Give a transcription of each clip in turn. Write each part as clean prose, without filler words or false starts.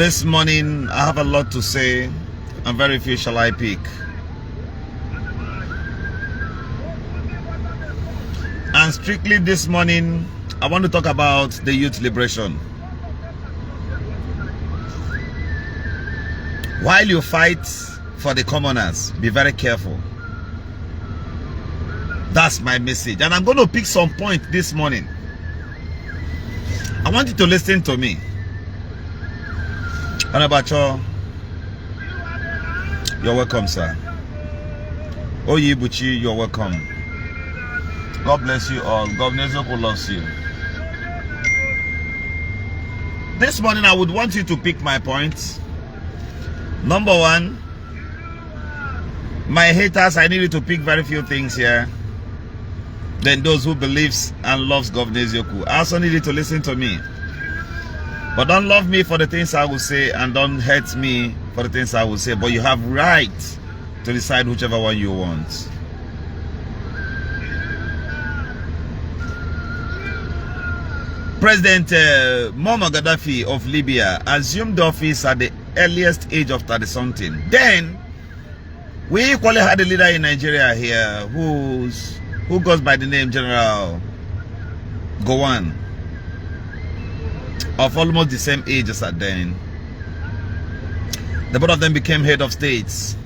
This morning, I have a lot to say, and very few shall I pick. And strictly this morning, I want to talk about the youth liberation. While you fight for the commoners, be very careful. That's my message. And I'm going to pick some point this morning. I want you to listen to me. Anabacho, you're welcome, sir. Oyibuchi, you're welcome. God bless you all. Governor Zoko loves you. This morning, I would want you to pick my points. Number one, my haters, I need you to pick very few things here. Then those who believes and loves Governor Ezioku. I also need you to listen to me. But don't love me for the things I will say, and don't hate me for the things I will say. But you have right to decide whichever one you want. President Muammar Gaddafi of Libya assumed office at the earliest age of 30-something. Then, we equally had a leader in Nigeria here who goes by the name General Gowon, of almost the same age as at then. The both of them became head of states.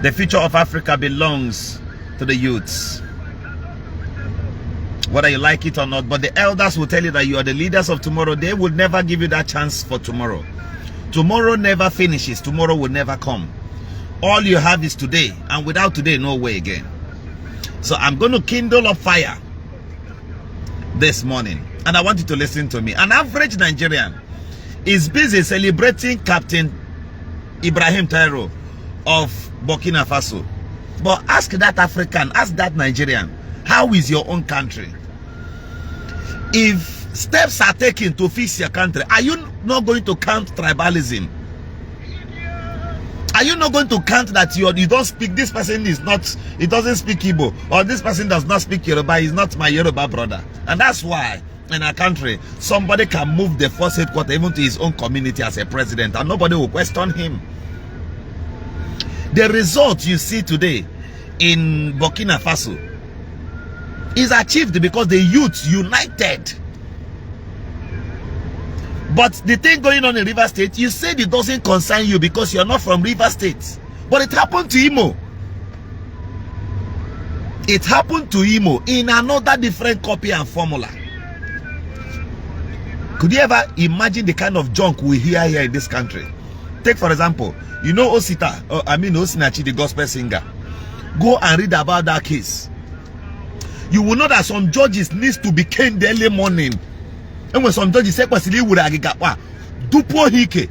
The future of Africa belongs to the youths, whether you like it or not. But the elders will tell you that you are the leaders of tomorrow. They will never give you that chance for tomorrow. Tomorrow never finishes. Tomorrow will never come. All you have is today, and without today, no way again. So I'm going to kindle a fire this morning, and I want you to listen to me. An average Nigerian is busy celebrating Captain Ibrahim Traoré of Burkina Faso. But ask that African, ask that Nigerian, how is your own country? If steps are taken to fix your country, are you not going to count tribalism? Are you not going to count that you don't speak, this person is not, he doesn't speak Igbo, or this person does not speak Yoruba, he's not my Yoruba brother? And that's why in our country, somebody can move the force headquarters even to his own community as a president, and nobody will question him. The result you see today in Burkina Faso is achieved because the youth united. But the thing going on in River State, you said it doesn't concern you because you're not from River State. But it happened to Imo. It happened to Imo in another different copy and formula. Could you ever imagine the kind of junk we hear here in this country? Take for example, you know Osita, Osinachi, the gospel singer. Go and read about that case. You will know that some judges needs to be caned the early morning. And when some judges say, Dupo Hike.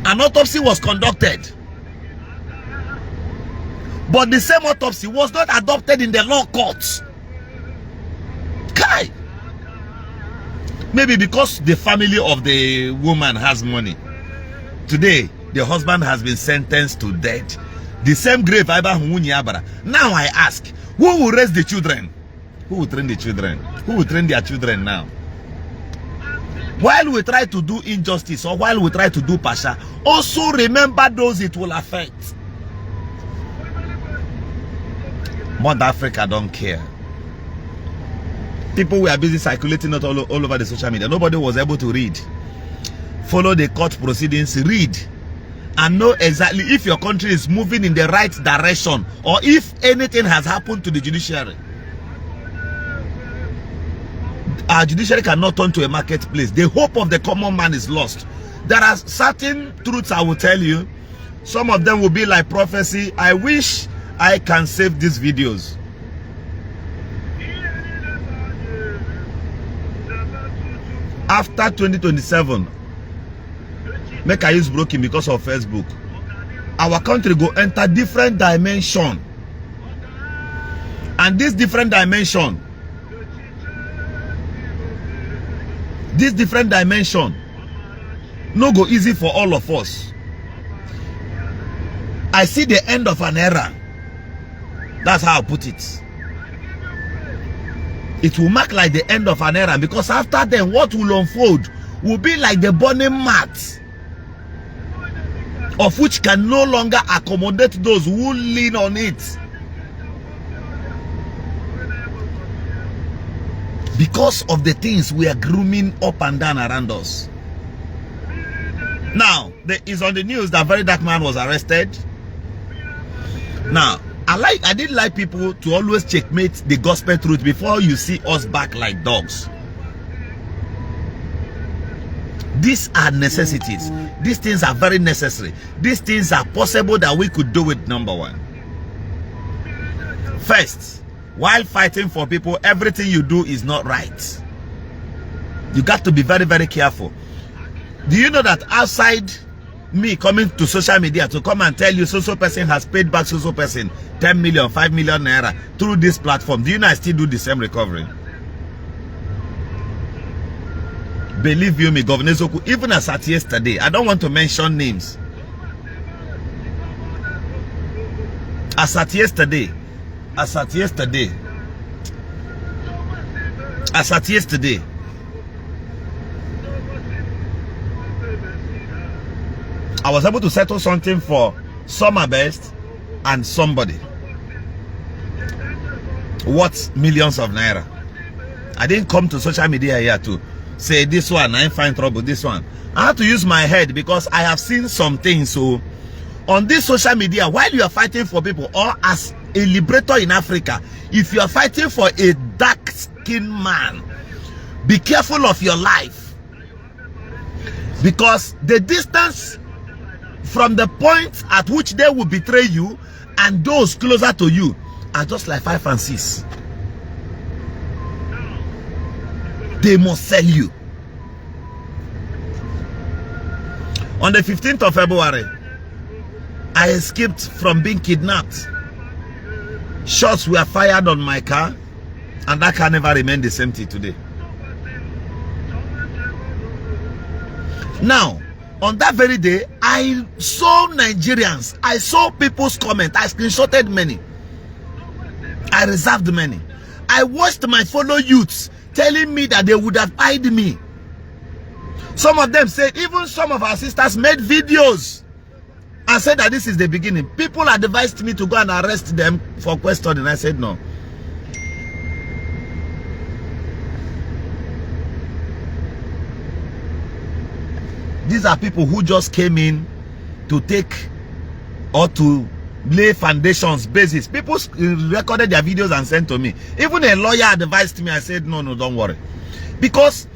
An autopsy was conducted. But the same autopsy was not adopted in the law courts. Kai! Maybe because the family of the woman has money. Today, the husband has been sentenced to death. The same grave. Now I ask, who will raise the children? Who will train the children? Who will train their children now? While we try to do injustice, or while we try to do pasha, also remember those it will affect. Mother Africa don't care. People were busy circulating it all over the social media. Nobody was able to read. Follow the court proceedings, read, and know exactly if your country is moving in the right direction, or if anything has happened to the judiciary. Our judiciary cannot turn to a marketplace. The hope of the common man is lost. There are certain truths I will tell you. Some of them will be like prophecy. I wish I can save these videos. After 2027, make I use broken because of Facebook. Our country go enter different dimension. And this different dimension, no go easy for all of us. I see the end of an era. That's how I put it. It will mark like the end of an era, because after then what will unfold will be like the burning mat, of which can no longer accommodate those who lean on it. Because of the things we are grooming up and down around us. Now, there is on the news that very dark man was arrested. Now, I did like people to always checkmate the gospel truth before you see us back like dogs. These are necessities. These things are very necessary. These things are possible that we could do it. Number one. First, while fighting for people, everything you do is not right. You got to be very, very careful. Do you know that outside me coming to social media to come and tell you so person has paid back so person 10 million, 5 million naira through this platform, do you know I still do the same recovery? Believe you me, Governor Zoku, even as at yesterday, I don't want to mention names. As at yesterday, I was able to settle something for Summer Best and somebody. What millions of naira? I didn't come to social media here to say this one, I find trouble, this one. I have to use my head because I have seen some things. So on this social media, while you are fighting for people, or as a liberator in Africa, if you are fighting for a dark-skinned man, be careful of your life. Because the distance from the point at which they will betray you and those closer to you are just like 5 and 6. They must sell you. On the 15th of February, I escaped from being kidnapped. Shots were fired on my car, and that car never remained the same till today. Now, on that very day, I saw Nigerians, I saw people's comments, I screenshotted many, I reserved many. I watched my fellow youths telling me that they would have eyed me. Some of them said, even some of our sisters made videos and said that this is the beginning. People advised me to go and arrest them for questioning. I said no. These are people who just came in to take or to lay foundations, basis. People recorded their videos and sent to me. Even a lawyer advised me. I said no, don't worry. Because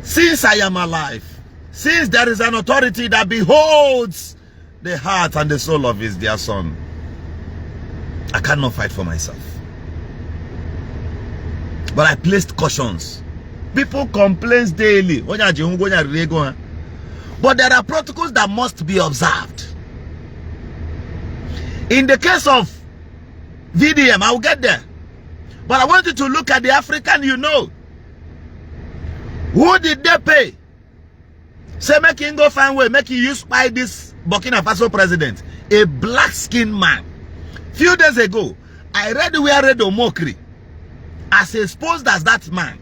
since I am alive, since there is an authority that beholds the heart and the soul of his dear son, I cannot fight for myself. But I placed cautions. People complain daily. But there are protocols that must be observed. In the case of VDM, I will get there. But I want you to look at the African, you know. Who did they pay? Say, make him go find way, make him use by this Burkina Faso president. A black-skinned man. Few days ago, I read where Redo Mokri, as exposed as that man,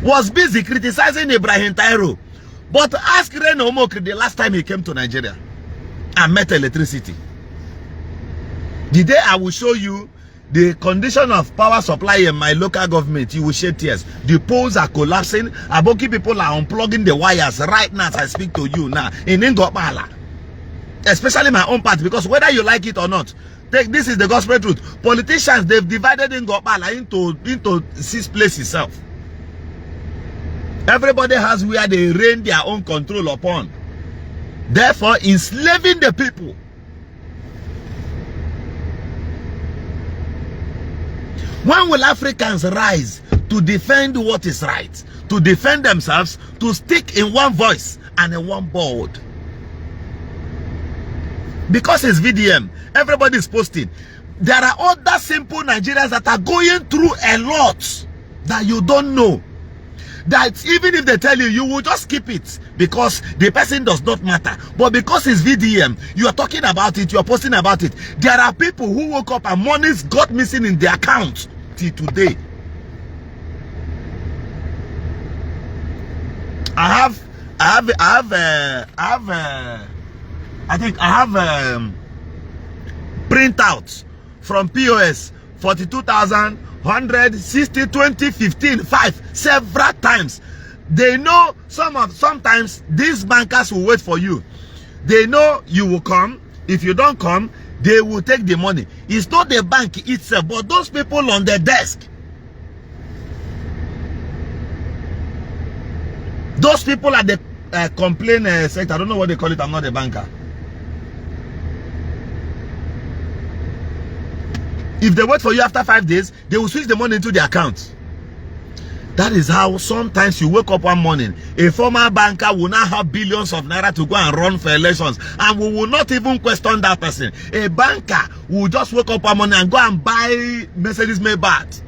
was busy criticizing Ibrahim Tairo. But ask Reno Mokri the last time he came to Nigeria and met electricity. The day I will show you the condition of power supply in my local government, you will shed tears. The poles are collapsing. Aboki people are unplugging the wires right now as I speak to you now in Ngopala. Especially my own part, because whether you like it or not, this is the gospel truth. Politicians, they've divided Ngopala into 6 places itself. Everybody has where they reign their own control upon. Therefore, enslaving the people. When will Africans rise to defend what is right, to defend themselves, to stick in one voice and in one board? Because it's VDM, everybody is posting. There are other simple Nigerians that are going through a lot that you don't know. That even if they tell you, you will just keep it because the person does not matter. But because it's VDM, you are talking about it, you are posting about it. There are people who woke up and monies got missing in their account till today. I think I have printouts from POS 42,000, 100, 60, 20, 15, 5 several times. They know sometimes these bankers will wait for you. They know you will come. If you don't come, they will take the money. It's not the bank itself, but those people on the desk. Those people at the complaint sector, I don't know what they call it, I'm not a banker. If they wait for you after 5 days, they will switch the money into the account. That is how sometimes you wake up one morning, a former banker will now have billions of naira to go and run for elections, and we will not even question that person. A banker will just wake up one morning and go and buy Mercedes Maybach.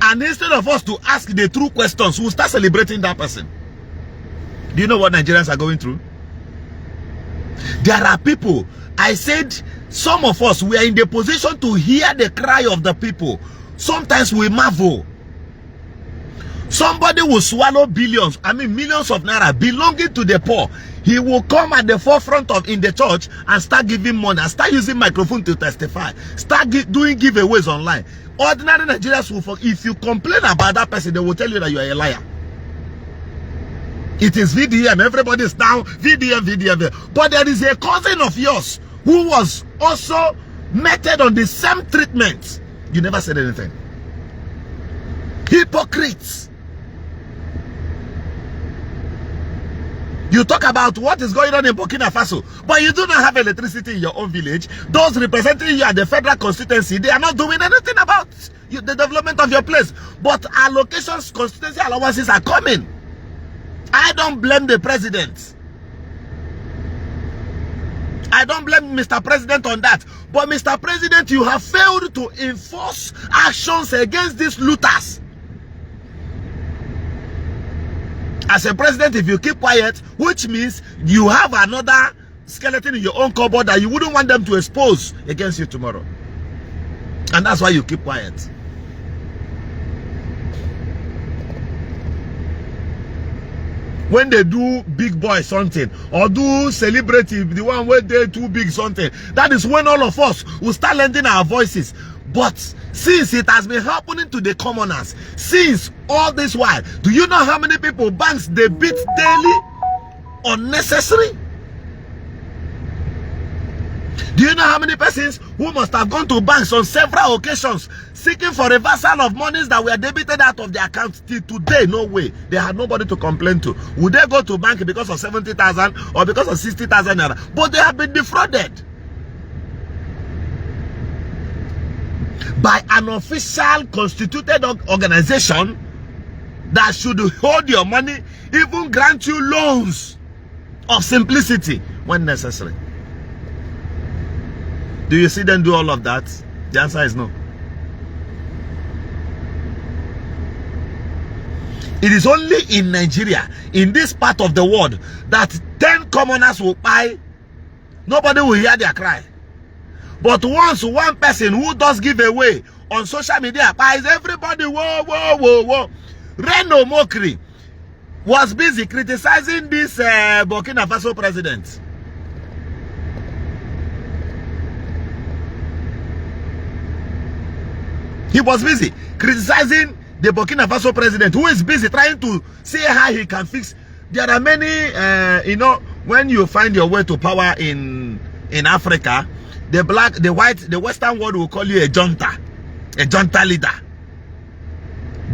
And instead of us to ask the true questions, we'll start celebrating that person. Do you know what Nigerians are going through? There are people, I said, some of us, we are in the position to hear the cry of the people. Sometimes we marvel. Somebody will swallow billions, I mean millions of naira belonging to the poor. He will come at the forefront of in the church and start giving money and start using microphone to testify. Start doing giveaways online. Ordinary Nigerians will, if you complain about that person, they will tell you that you are a liar. It is VDM, everybody is now VDM. But there is a cousin of yours who was also meted on the same treatment. You never said anything. Hypocrites. You talk about what is going on in Burkina Faso, but you do not have electricity in your own village. Those representing you at the federal constituency, they are not doing anything about the development of your place. But allocations, constituency allowances are coming. I don't blame the president. I don't blame Mr. President on that. But Mr. President, you have failed to enforce actions against these looters. As a president, if you keep quiet, which means you have another skeleton in your own cupboard that you wouldn't want them to expose against you tomorrow. And that's why you keep quiet. When they do big boy something or do celebrity, the one where they do big something, that is when all of us will start lending our voices. But since it has been happening to the commoners, since all this while, do you know how many people banks they beat daily? Unnecessary? Do you know how many persons who must have gone to banks on several occasions seeking for reversal of monies that were debited out of their accounts? Till today, no way. They had nobody to complain to. Would they go to bank because of 70,000 or because of 60,000 naira? But they have been defrauded by an official constituted organization that should hold your money, even grant you loans of simplicity when necessary. Do you see them do all of that? The answer is no. It is only in Nigeria, in this part of the world, that 10 commoners will buy. Nobody will hear their cry. But once one person who does give away on social media buys, everybody, whoa, whoa, whoa, whoa. Reno Mokri was busy criticizing this Burkina Faso president. He was busy criticizing the Burkina Faso president, who is busy trying to see how he can fix. There are many, you know, when you find your way to power in Africa, the black, the white, the Western world will call you a junta leader.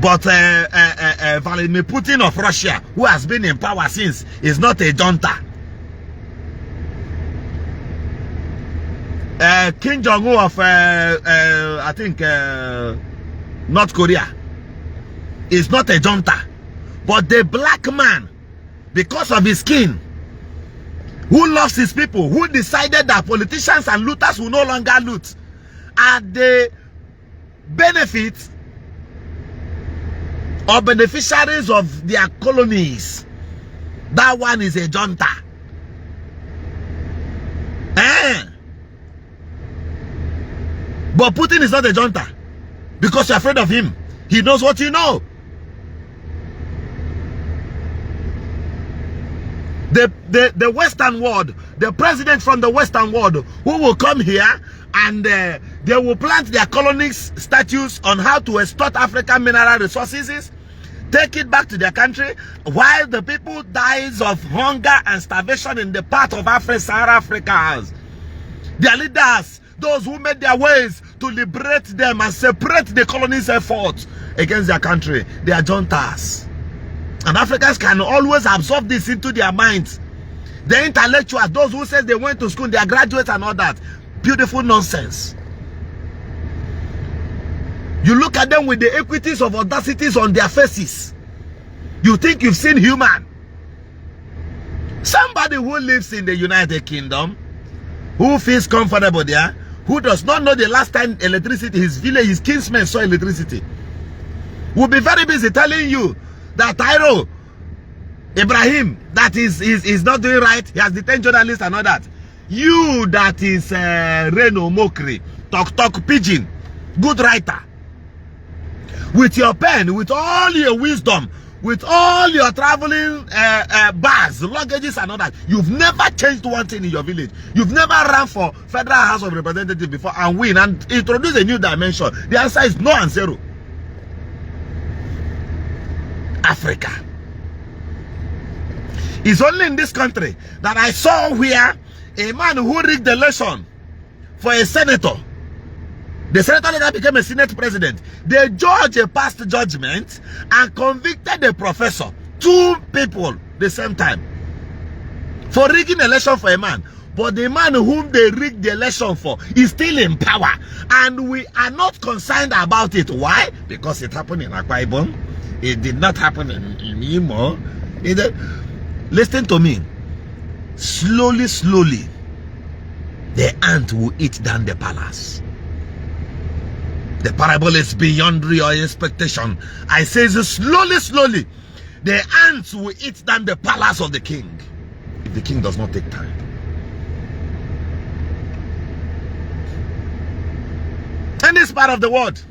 But Vladimir Putin of Russia, who has been in power since, is not a junta. Kim Jong-un of, I think, North Korea is not a junta. But the black man, because of his skin, who loves his people, who decided that politicians and looters will no longer loot, are the benefits or beneficiaries of their colonies. That one is a junta. But Putin is not a junta because you're afraid of him. He knows what you know. the Western world, the president from the Western world, who will come here and they will plant their colonies statues on how to extort African mineral resources, take it back to their country, while the people dies of hunger and starvation in the part of Africa, Sahara Africa. Their leaders, those who made their ways to liberate them and separate the colonies' efforts against their country, they are juntas. And Africans can always absorb this into their minds. The intellectuals, those who say they went to school, they are graduates and all that. Beautiful nonsense. You look at them with the equities of audacities on their faces. You think you've seen human. Somebody who lives in the United Kingdom, who feels comfortable there, who does not know the last time electricity, his village, his kinsmen saw electricity, will be very busy telling you that Tyro Ibrahim, that is not doing right. He has detained journalists and all that. You that is Reno Mokri, talk pigeon, good writer, with your pen, with all your wisdom, with all your traveling bags, luggages and all that, you've never changed one thing in your village. You've never run for Federal House of Representatives before and win and introduce a new dimension. The answer is no and zero. Africa. It's only in this country that I saw where a man who rigged the election for a senator, the senator later became a Senate president. The judge passed judgment and convicted the professor, 2 people the same time, for rigging election for a man. But the man whom they rigged the election for is still in power, and we are not concerned about it. Why? Because it happened in Akwa Ibom. It did not happen in Imo. Listen to me. Slowly, slowly, the ant will eat down the palace. The parable is beyond your expectation. I say this slowly, slowly, the ants will eat down the palace of the king, if the king does not take time. In this part of the world,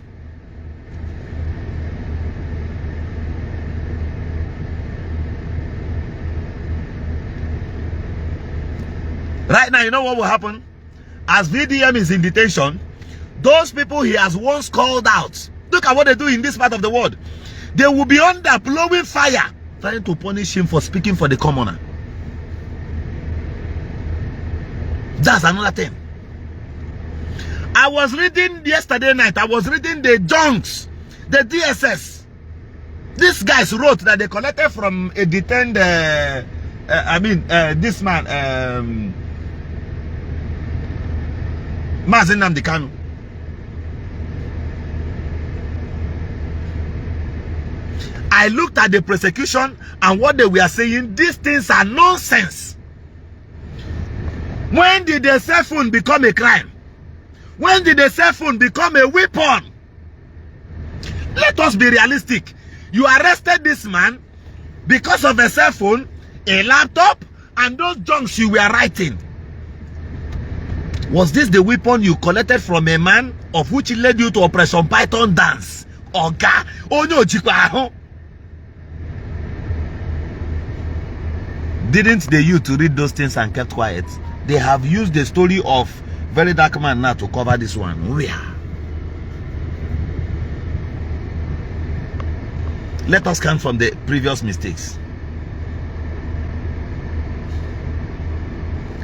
right now, you know what will happen? As VDM is in detention, those people he has once called out, look at what they do in this part of the world. They will be under blowing fire, trying to punish him for speaking for the commoner. That's another thing. I was reading yesterday night, I was reading the junks, the DSS. These guys wrote that they collected from a detained, this man, Mazi Nnamdi Kanu. I looked at the prosecution and what they were saying. These things are nonsense. When did the cell phone become a crime? When did the cell phone become a weapon? Let us be realistic. You arrested this man because of a cell phone, a laptop, and those junks you were writing. Was this the weapon you collected from a man of which led you to Operation Python dance? Oga, oh no, Jikwa. Didn't they use to read those things and kept quiet? They have used the story of Very Dark Man now to cover this one. Let us come from the previous mistakes.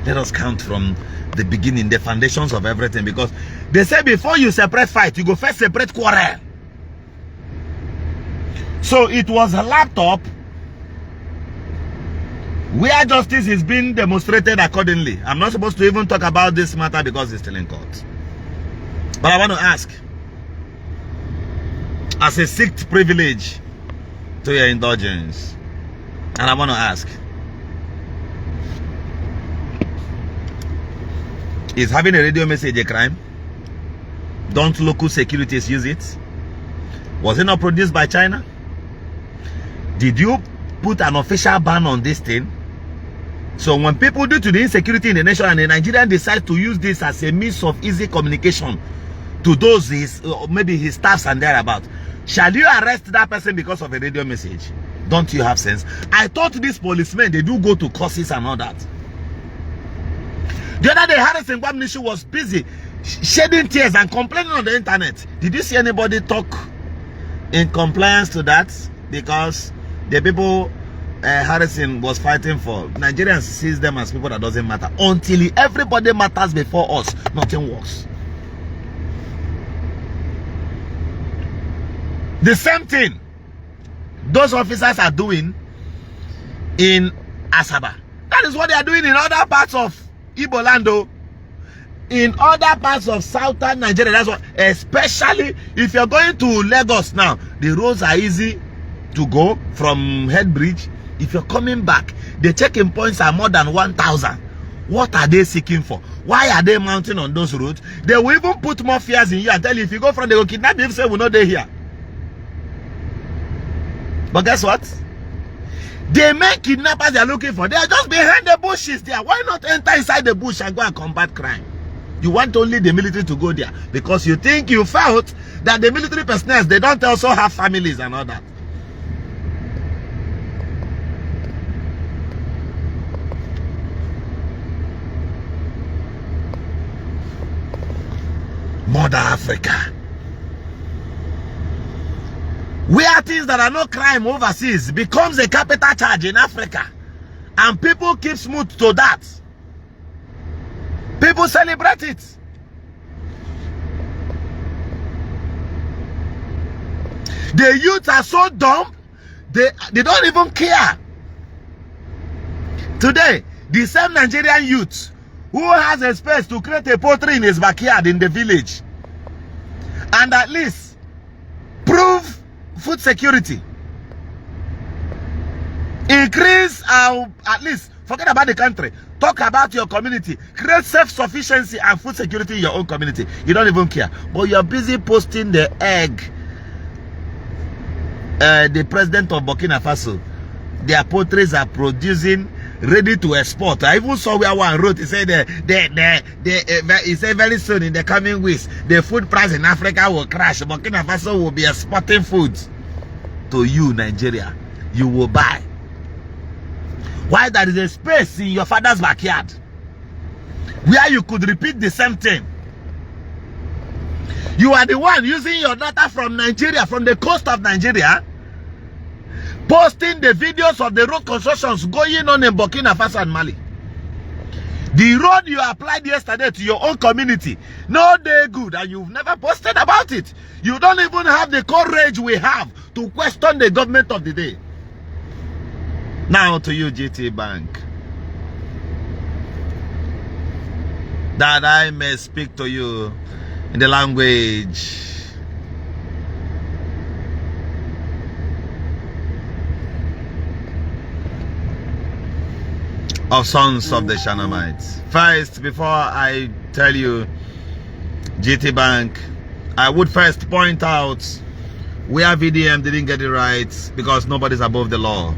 Let us count from the beginning, the foundations of everything, because they say before you separate fight, you go first separate quarrel. So it was a laptop where justice is being demonstrated accordingly. I'm not supposed to even talk about this matter because it's still in court. But I want to ask, as a sixth privilege to your indulgence, and I want to ask, is having a radio message a crime? Don't local securities use it? Was it not produced by China? Did you put an official ban on this thing? So when people due to the insecurity in the nation and the Nigerian decide to use this as a means of easy communication to those maybe his staffs and thereabout, shall you arrest that person because of a radio message? Don't you have sense? I thought these policemen, they do go to courses and all that. The other day, Harrison Gwamnishi was busy shedding tears and complaining on the internet. Did you see anybody talk in compliance to that? Because the people Harrison was fighting for, Nigerians sees them as people that doesn't matter. Until everybody matters before us, nothing works. The same thing those officers are doing in Asaba. That is what they are doing in other parts of Igbo land, in other parts of southern Nigeria. That's what, especially if you're going to Lagos now, the roads are easy to go from Headbridge. If you're coming back, the checking points are more than 1,000. What are they seeking for? Why are they mounting on those roads? They will even put more fears in you and tell you, if you go from, they will kidnap you. If say we're not there here. But guess what? The main kidnappers they are looking for, they are just behind the bushes there. Why not enter inside the bush and go and combat crime? You want only the military to go there because you think you felt that the military personnel, they don't also have families and all that. Mother Africa, where things that are no crime overseas becomes a capital charge in Africa, and people keep smooth to that. People celebrate it. The youth are so dumb, they don't even care. Today, the same Nigerian youth who has a space to create a poultry in his backyard in the village and at least prove food security, increase at least, forget about the country, talk about your community, create self-sufficiency and food security in your own community. You don't even care, but you're busy posting the egg. The president of Burkina Faso, their poultries are producing, ready to export. I even saw where one wrote, he said he said very soon in the coming weeks the food price in Africa will crash. Burkina Faso will be exporting food to you, Nigeria. You will buy. Why? There is a space in your father's backyard where you could repeat the same thing. You are the one using your data from Nigeria, from the coast of Nigeria, posting the videos of the road constructions going on in Burkina Faso and Mali. The road you applied yesterday to your own community, no day good, and you've never posted about it. You don't even have the courage we have to question the government of the day. Now to you, GT Bank, that I may speak to you in the language of sons of the Shanamites. First, before I tell you GT Bank, I would first point out where VDM didn't get it right, because nobody's above the law.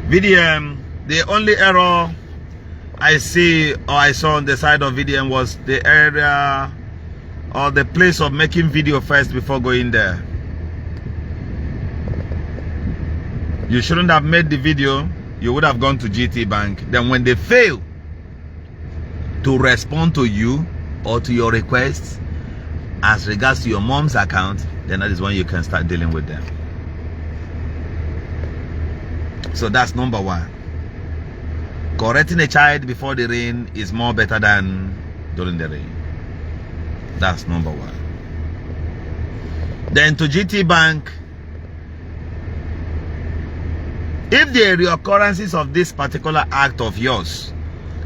VDM, the only error I see or I saw on the side of VDM was the area or the place of making video first before going there. You shouldn't have made the video. You would have gone to GT Bank. Then when they fail to respond to you or to your requests as regards to your mom's account, then that is when you can start dealing with them. So that's number one. Correcting a child before the rain is more better than during the rain. That's number one. Then to GT Bank, if the reoccurrences of this particular act of yours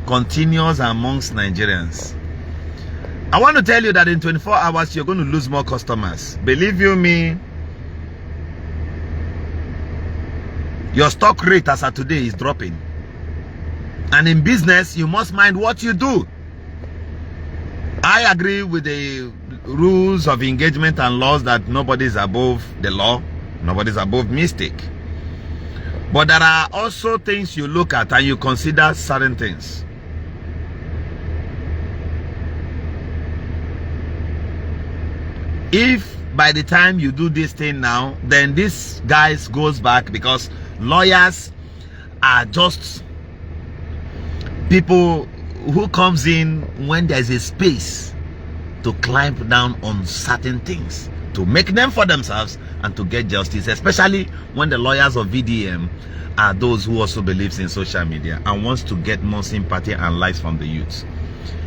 continues amongst Nigerians, I want to tell you that in 24 hours you're going to lose more customers. Believe you me, your stock rate as of today is dropping. And in business, you must mind what you do. I agree with the rules of engagement and laws that nobody is above the law, nobody is above mistake. But there are also things you look at and you consider certain things. If by the time you do this thing now, then this guys goes back, because lawyers are just people who comes in when there's a space to climb down on certain things, to make them for themselves and to get justice, especially when the lawyers of VDM are those who also believes in social media and wants to get more sympathy and likes from the youths.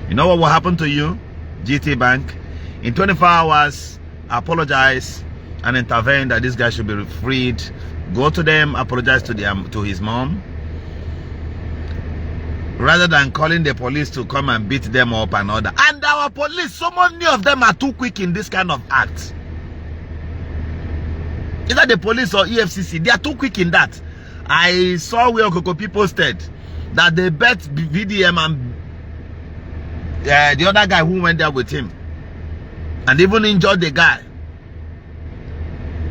You know what will happen to you? GT Bank, in 24 hours, apologize and intervene that this guy should be freed. Go to them, apologize to his mom, rather than calling the police to come and beat them up and all that. And our police, so many of them are too quick in this kind of act. Either the police or EFCC, they are too quick in that. I saw where Okokopi posted that they bet VDM and the other guy who went there with him, and even injured the guy.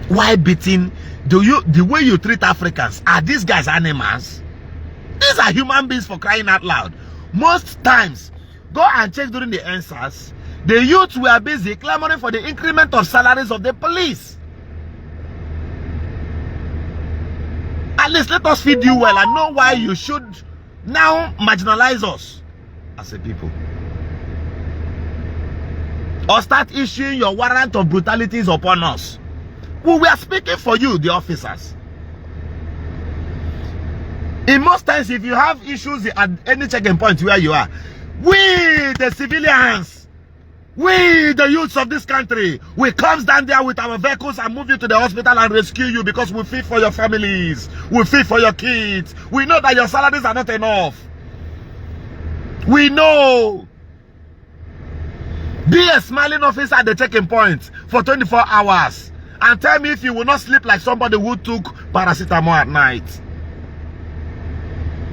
Why beating? The way you treat Africans, are these guys animals? These are human beings, for crying out loud. Most times, go and check during the answers, the youths were busy clamoring for the increment of salaries of the police. At least let us feed you well and know why you should now marginalize us as a people. Or start issuing your warrant of brutalities upon us. We are speaking for you, the officers. In most times, if you have issues at any checking point where you are, we, the civilians, we, the youths of this country, we come down there with our vehicles and move you to the hospital and rescue you, because we feel for your families, we feel for your kids. We know that your salaries are not enough. We know. Be a smiling officer at the checking point for 24 hours and tell me if you will not sleep like somebody who took paracetamol at night.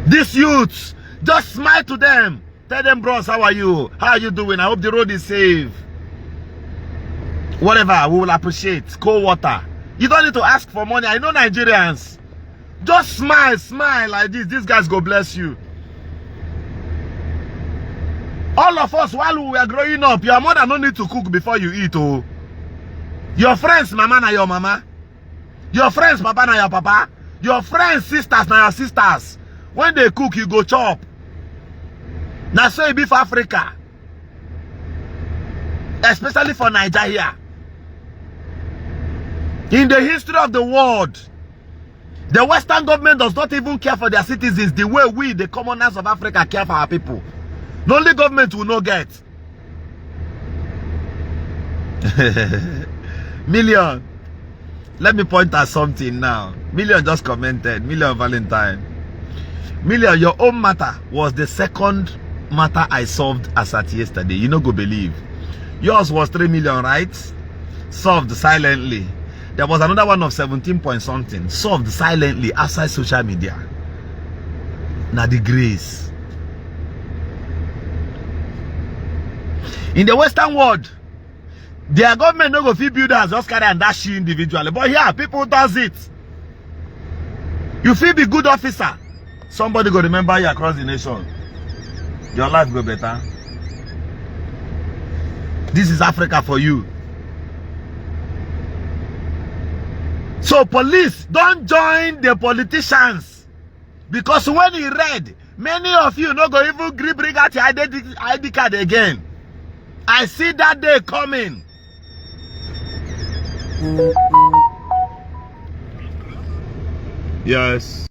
These youths, just smile to them. Tell them, bros, how are you? How are you doing? I hope the road is safe. Whatever, we will appreciate. Cold water. You don't need to ask for money. I know Nigerians. Just smile, smile like this. These guys go bless you. All of us, while we were growing up, your mother no need to cook before you eat. Oh, your friends, mama na your mama. Your friends, papa na your papa. Your friends, sisters na your sisters. When they cook, you go chop. Now so it be for Africa, especially for Nigeria. In the history of the world, the Western government does not even care for their citizens the way we, the commoners of Africa, care for our people. The only government will not get. Million, let me point at something now. Million just commented. Million Valentine. Million, your own matter was the second matter I solved as at yesterday. You no go believe. Yours was 3 million, right? Solved silently. There was another one of 17 point something. Solved silently outside social media. Now the grace. In the Western world, their government no go fit builders just carry and dash you individually. But here, people does it. You feel be good officer. Somebody go remember you across the nation. Your life go better. This is Africa for you. So police, don't join the politicians. Because when he read, many of you no go even bring out your ID card again. I see that day coming. Yes.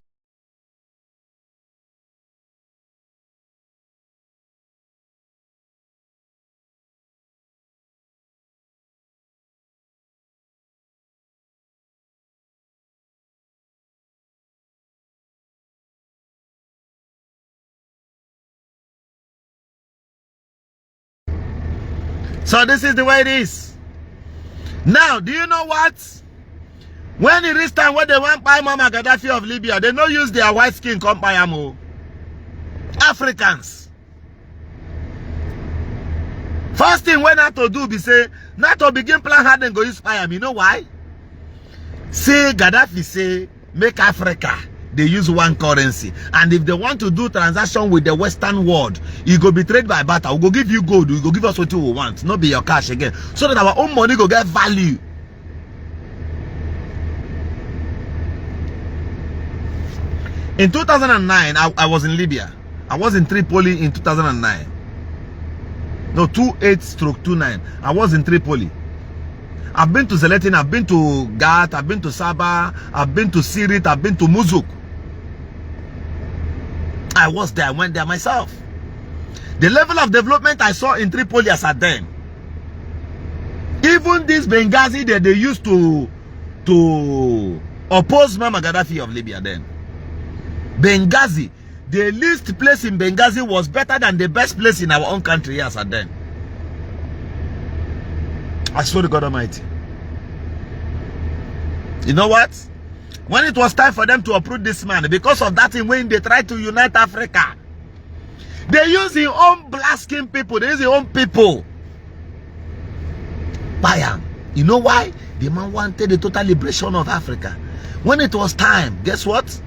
So this is the way it is. Now, do you know what? When it is time when they want buy Mama Gaddafi of Libya, they don't use their white skin come buy ammo. Africans. First thing when NATO do be say, NATO begin plan hard and go use fire. You know why? Say Gaddafi say, make Africa. They use one currency, and if they want to do transaction with the Western world, you go be trade by barter. We go give you gold, we go give us what you want, not be your cash again, so that our own money go get value. In 2009, I was in Libya. I was in Tripoli in 2009. No, 28/29. I was in Tripoli. I've been to Zeletin, I've been to Gat, I've been to Sabah, I've been to Sirit, I've been to Muzuk. I was there, I went there myself. The level of development I saw in Tripoli as at then. Even this Benghazi that they used to oppose Muammar Gaddafi of Libya then. Benghazi, the least place in Benghazi was better than the best place in our own country as at then. I swear to God Almighty. You know what? When it was time for them to uproot this man, because of that, when they tried to unite Africa, they use their own blasting people. They use their own people. Bam. You know why? The man wanted the total liberation of Africa. When it was time, guess what?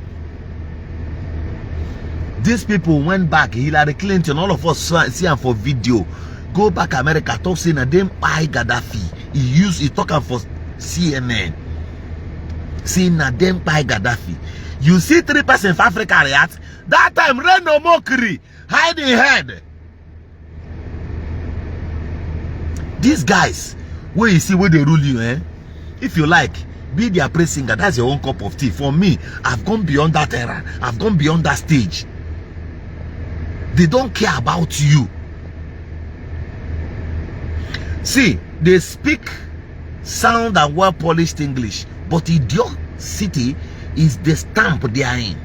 These people went back. Hillary Clinton, all of us see him for video. Go back America, talk saying that them buy Gaddafi. He talking for CNN. Saying that them buy Gaddafi. You see 3% of Africa react. That time, rain no mockery. Hiding head. These guys, where you see where they rule you, if you like, be their praise singer. That's your own cup of tea. For me, I've gone beyond that era. I've gone beyond that stage. They don't care about you. See, they speak sound and well-polished English, but idiocity is the stamp they are in.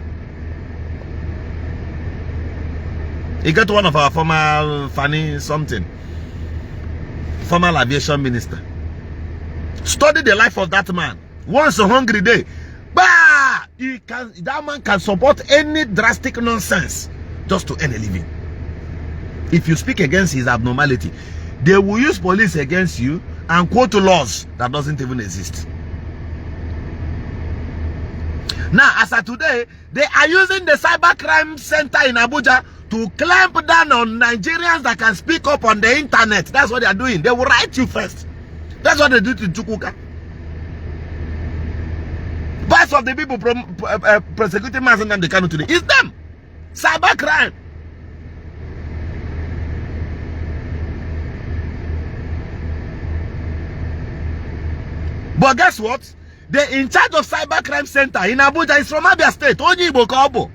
You get one of our former former aviation minister. Study the life of that man. Once a hungry day, bah! That man can support any drastic nonsense just to earn a living. If you speak against his abnormality, they will use police against you and quote laws that doesn't even exist. Now, as of today, they are using the cybercrime center in Abuja to clamp down on Nigerians that can speak up on the internet. That's what they are doing. They will write you first. That's what they do to Chukwuka. Parts of the people persecuting Mazen and the Kanu today is them. Cybercrime. But guess what? The in charge of cybercrime center in Abuja is from Abia State. Onyi Igbo Kobo.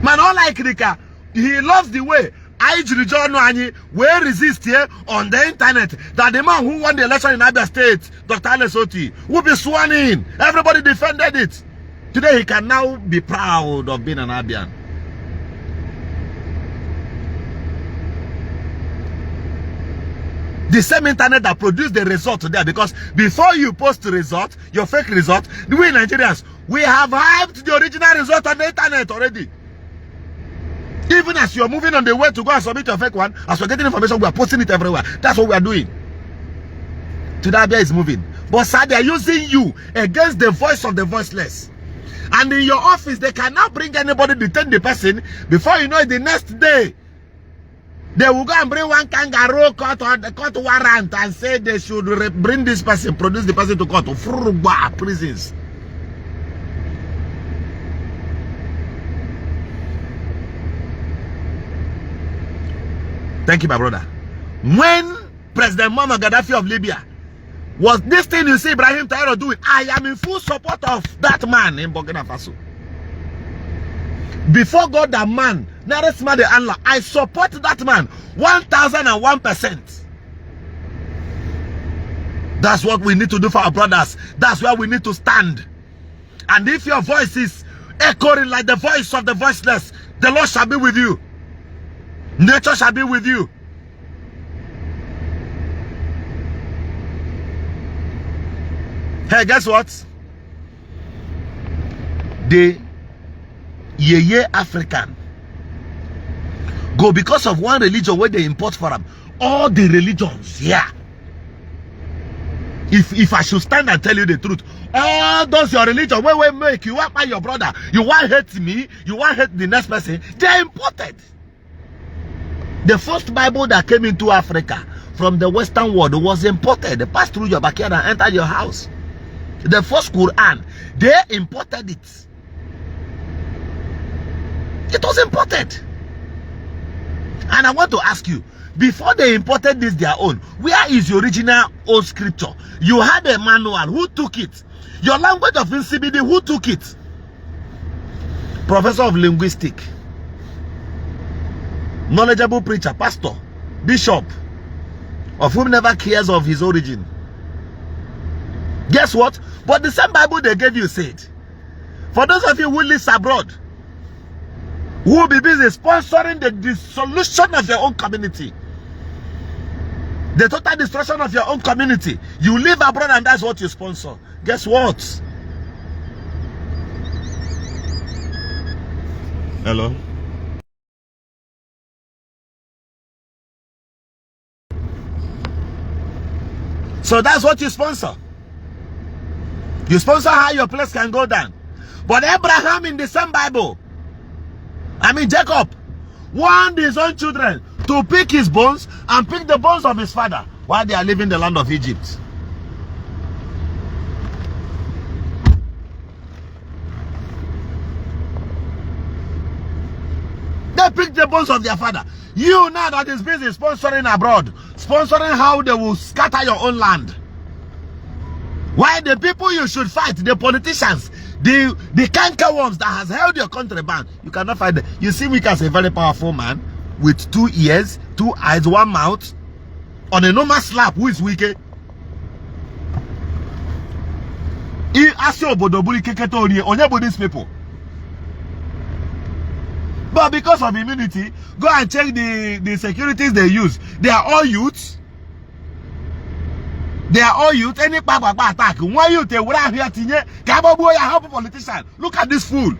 Man, all like Rika, he loves the way we resist here on the internet that the man who won the election in Abia State, Dr. Alesoti, will be sworn in. Everybody defended it. Today he can now be proud of being an Abian. The same internet that produced the result there, because before you post the result, your fake result, we Nigerians, we have hyped the original result on the internet already. Even as you're moving on the way to go and submit your fake one, as we're getting information, we are posting it everywhere. That's what we are doing. Today Abia is moving. But sir, they are using you against the voice of the voiceless. And in your office, they cannot bring anybody, detain the person. Before you know it, the next day, they will go and bring one kangaroo court warrant and say they should bring this person, produce the person to court. Prisons. Thank you, my brother. When President Muammar Gaddafi of Libya was this thing you see Ibrahim Traoré doing, I am in full support of that man in Burkina Faso. Before God, that man, Allah, I support that man 1001%. That's what we need to do for our brothers. That's where we need to stand. And if your voice is echoing like the voice of the voiceless, the Lord shall be with you. Nature shall be with you. Hey, guess what? The Yeye African go because of one religion where they import for them. All the religions, yeah. If I should stand and tell you the truth, all those your religion, where make you want by your brother, you want hate me, you want hate the next person, they imported. The first Bible that came into Africa from the Western world was imported. They passed through your backyard and entered your house. The first Quran, they imported it. It was imported. And I want to ask you, before they imported this their own, where is your original old scripture? You had a manual. Who took it? Your language of NCBD, who took it? Professor of linguistics, knowledgeable preacher, pastor, bishop, of whom never cares of his origin. Guess what? But the same Bible they gave you said, for those of you who live abroad, who will be busy sponsoring the dissolution of your own community, the total destruction of your own community, you live abroad and that's what you sponsor. Guess what? Hello? So that's what you sponsor. You sponsor how your place can go down. But Abraham in the same Bible, Jacob, warned his own children to pick his bones and pick the bones of his father while they are leaving the land of Egypt. They picked the bones of their father. You now that is busy sponsoring abroad, sponsoring how they will scatter your own land. Why the people you should fight, the politicians, the cankerworms that has held your country bound, you cannot fight them. You see me as a very powerful man with 2 ears, 2 eyes, 1 mouth, on a normal slap who is wicked. On these people. But because of immunity, go and check the securities they use. They are all youths. They are all youth. Any attack. Why you te here tinye? Kaboboya help politician. Look at this fool.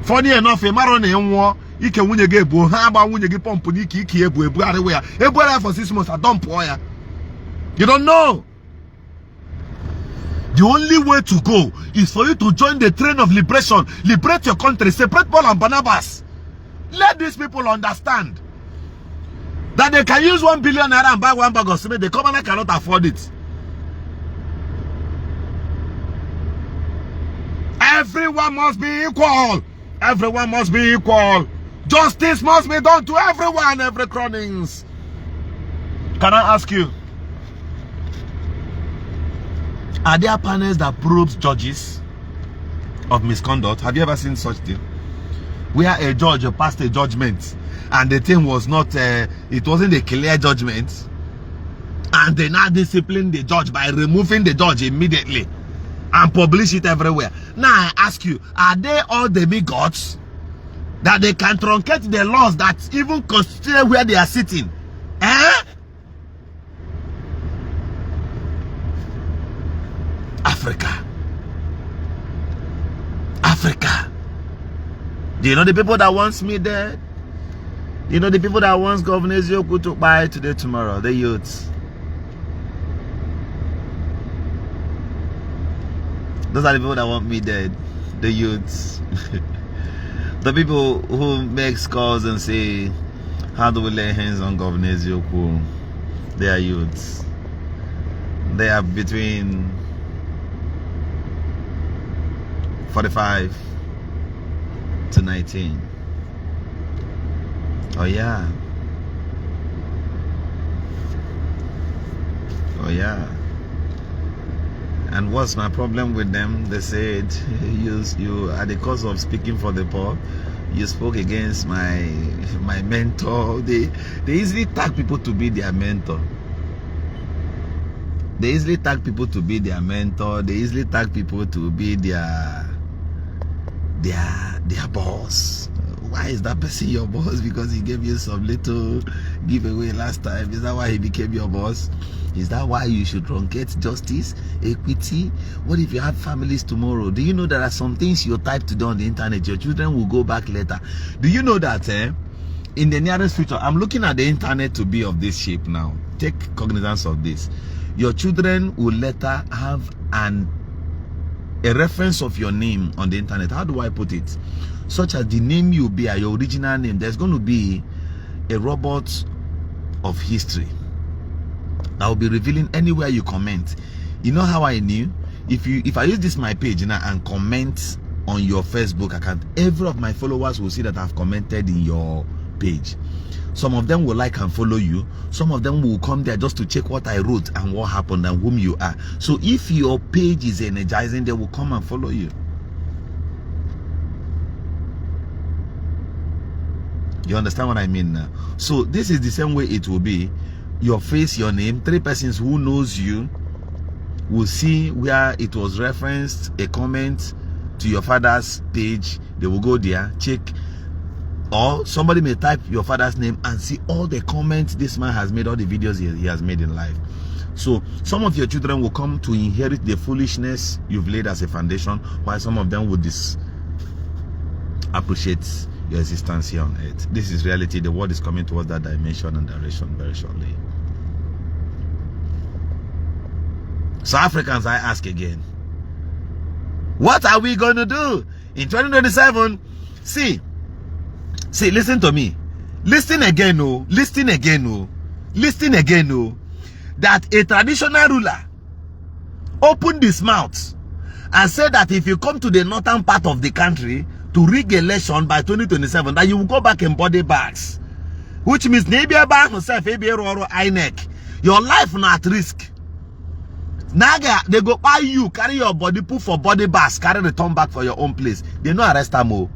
Funny enough, a maron in war. You can win a game. How about when you get pump? For 6 months. I don't pour ya. You don't know. The only way to go is for you to join the train of liberation. Liberate your country. Separate Paul and Barnabas. Let these people understand that they can use 1 billion naira and buy 1 bag of cement. The commoner cannot afford it. Everyone must be equal. Everyone must be equal. Justice must be done to everyone, every crownings. Can I ask you, are there panels that probes judges of misconduct? Have you ever seen such thing? Where a judge passed a judgment and the thing was not, it wasn't a clear judgment, and they now discipline the judge by removing the judge immediately and publish it everywhere. Now I ask you, are they all demigods that they can truncate the laws that even constitute where they are sitting? Africa. Do you know the people that wants me dead? You know the people that wants Governor Ezioku to buy today, tomorrow? The youths. Those are the people that want me dead. The youths. The people who make calls and say, how do we lay hands on Governor Ezioku? They are youths. They are between 45 to 19. Oh yeah. Oh yeah. And what's my problem with them? They said, you at the cost of speaking for the poor, you spoke against my mentor. They easily tag people to be their mentor. They easily tag people to be their mentor. They easily tag people to be their boss. Why is that person your boss? Because he gave you some little giveaway last time. Is that why he became your boss? Is that why you should truncate justice, equity? What if you have families tomorrow? Do you know there are some things you type to do on the internet? Your children will go back later. Do you know that in the nearest future, I'm looking at the internet to be of this shape now. Take cognizance of this. Your children will later have a reference of your name on the internet. How do I put it? Such as the name you bear, your original name. There's going to be a robot of history that will be revealing anywhere you comment. You know how I knew? If I use this my page now and comment on your Facebook account, every of my followers will see that I've commented in your page. Some of them will like and follow you. Some of them will come there just to check what I wrote and what happened and whom you are. So if your page is energizing, they will come and follow you. You understand what I mean now? So this is the same way it will be. Your face, your name, 3 persons who knows you will see where it was referenced, a comment to your father's page. They will go there, check. Or somebody may type your father's name and see all the comments this man has made, all the videos he has made in life. So some of your children will come to inherit the foolishness you've laid as a foundation, while some of them will appreciate your existence here on earth. This is reality. The world is coming towards that dimension and direction very shortly. So Africans, I ask again, what are we going to do in 2027? See, listen to me. Listen again, oh. Listen again, oh. Listen again, oh. That a traditional ruler opened his mouth and said that if you come to the northern part of the country to rig election by 2027, that you will go back in body bags. Which means your life not at risk. Naga, they go buy you, carry your body, put for body bags, carry return back for your own place. They no arrest them.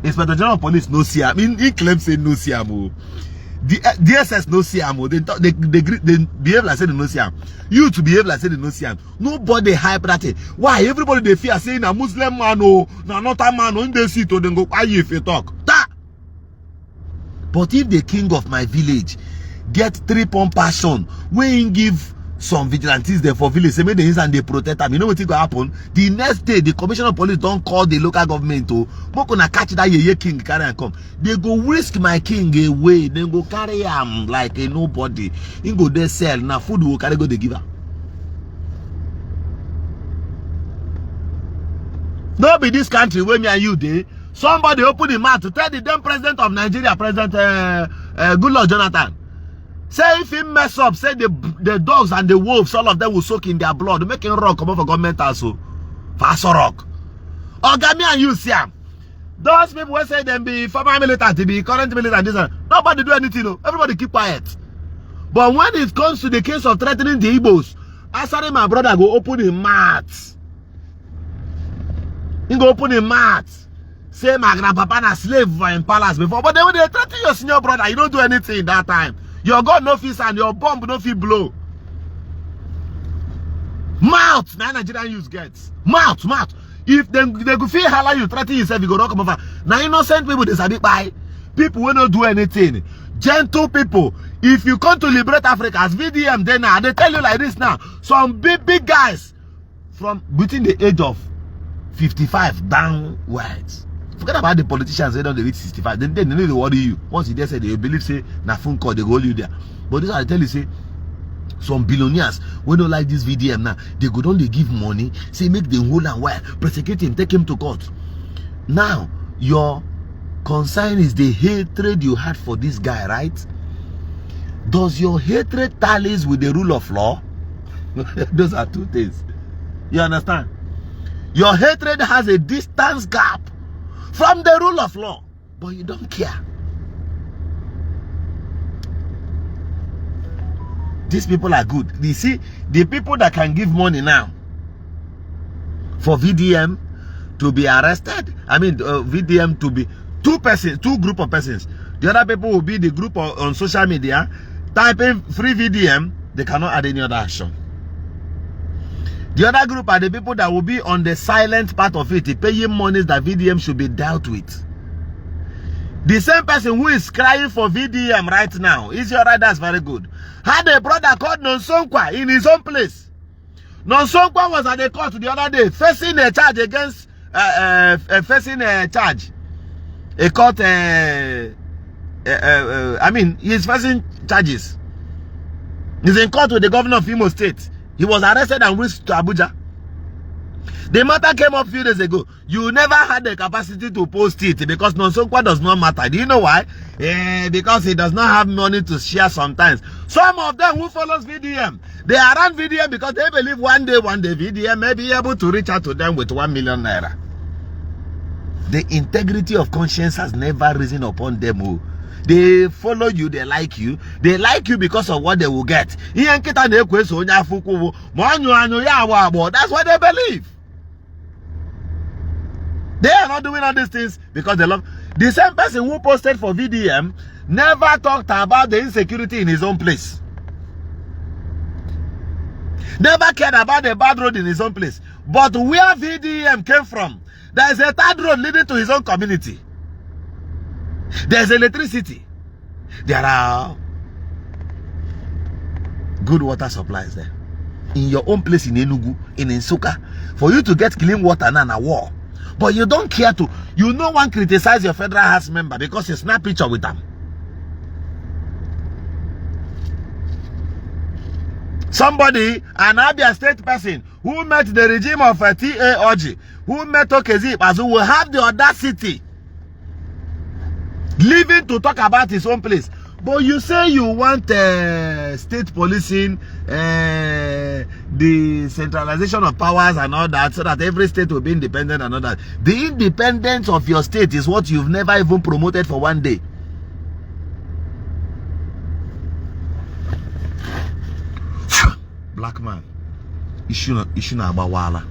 Inspector General of Police no see. I mean, he claims say no see. The DSS no see. They behave like say they no see. You to behave like say they no see. Nobody hype that. Why everybody they fear saying a Muslim man or not a man on the seat or then go why you if you talk. Ta! But if the king of my village get 3 pump passion, when give some vigilantes there for village, say make the and they protect them. You know what will happen? The next day, the commissioner of police don't call the local government to gonna catch that ye king carry and come. They go whisk my king away. Then go carry him like a nobody. He go there sell now food will carry go the giver. No be this country where me and you dey. Somebody open the mouth to tell the then president of Nigeria, President Goodluck Jonathan. Say if he mess up, say the dogs and the wolves, all of them will soak in their blood, making rock come over government also. Fast rock. Ogami and you see them. Those people will say them be former militant, be current militant, this and nobody do anything, no. Everybody keep quiet. But when it comes to the case of threatening the Igbos, Asari my brother go open his mouth. He go open his mouth. Say my grandpapa na slave in palace before, but then when they threaten your senior brother, you don't do anything that time. Your God no fit and your bomb no fit blow. Mouth, now Nigerian youth gets. Mouth. If they go feel how you threaten yourself, you go not come over. Now innocent people, they sabi by. People will not do anything. Gentle people. If you come to liberate Africa as VDM, then now they tell you like this now. Some big guys from between the age of 55 downwards. Forget about the politicians, they don't reach 65. Then they need to worry you. Once they say they believe, say, na phone call, they go hold you there. But this I tell you, say, some billionaires, we don't like this VDM now. They go down, they give money, say, make them hold and wire, prosecute him, take him to court. Now, your concern is the hatred you had for this guy, right? Does your hatred tallies with the rule of law? Those are 2 things. You understand? Your hatred has a distance gap from the rule of law, but you don't care. These people are good. You see, the people that can give money now for VDM to be arrested, I mean VDM to be 2 group of persons. The other people will be the group on social media typing free VDM. They cannot add any other action. The other group are the people that will be on the silent part of it, paying monies that VDM should be dealt with. The same person who is crying for VDM right now, is your right? That's very good. Had a brother called Nonsonkwa in his own place. Nonsonkwa was at the court the other day, facing a charge against, facing a charge. A court, I mean, he's facing charges. He's in court with the governor of Imo State. He was arrested and whisked to Abuja. The matter came up a few days ago. You never had the capacity to post it because Nonsonkwa does not matter. Do you know why? Because he does not have money to share sometimes. Some of them who follows VDM, they are around VDM because they believe one day VDM may be able to reach out to them with 1 million naira. The integrity of conscience has never risen upon them. Oh. They follow you, they like you. They like you because of what they will get. That's what they believe. They are not doing all these things because they love. The same person who posted for VDM never talked about the insecurity in his own place. Never cared about the bad road in his own place. But where VDM came from, there is a third road leading to his own community. There's electricity. There are good water supplies there. In your own place in Enugu, in Nsukka, for you to get clean water now na war. But you don't care to. You no one criticize your federal house member because you snap picture with them. Somebody, an Abia state person who met the regime of TAOG, who met Okezip, as who will have the audacity leaving to talk about his own place. But you say you want state policing, the centralization of powers and all that, so that every state will be independent and all that. The independence of your state is what you've never even promoted for one day. Black man, issue na abawala.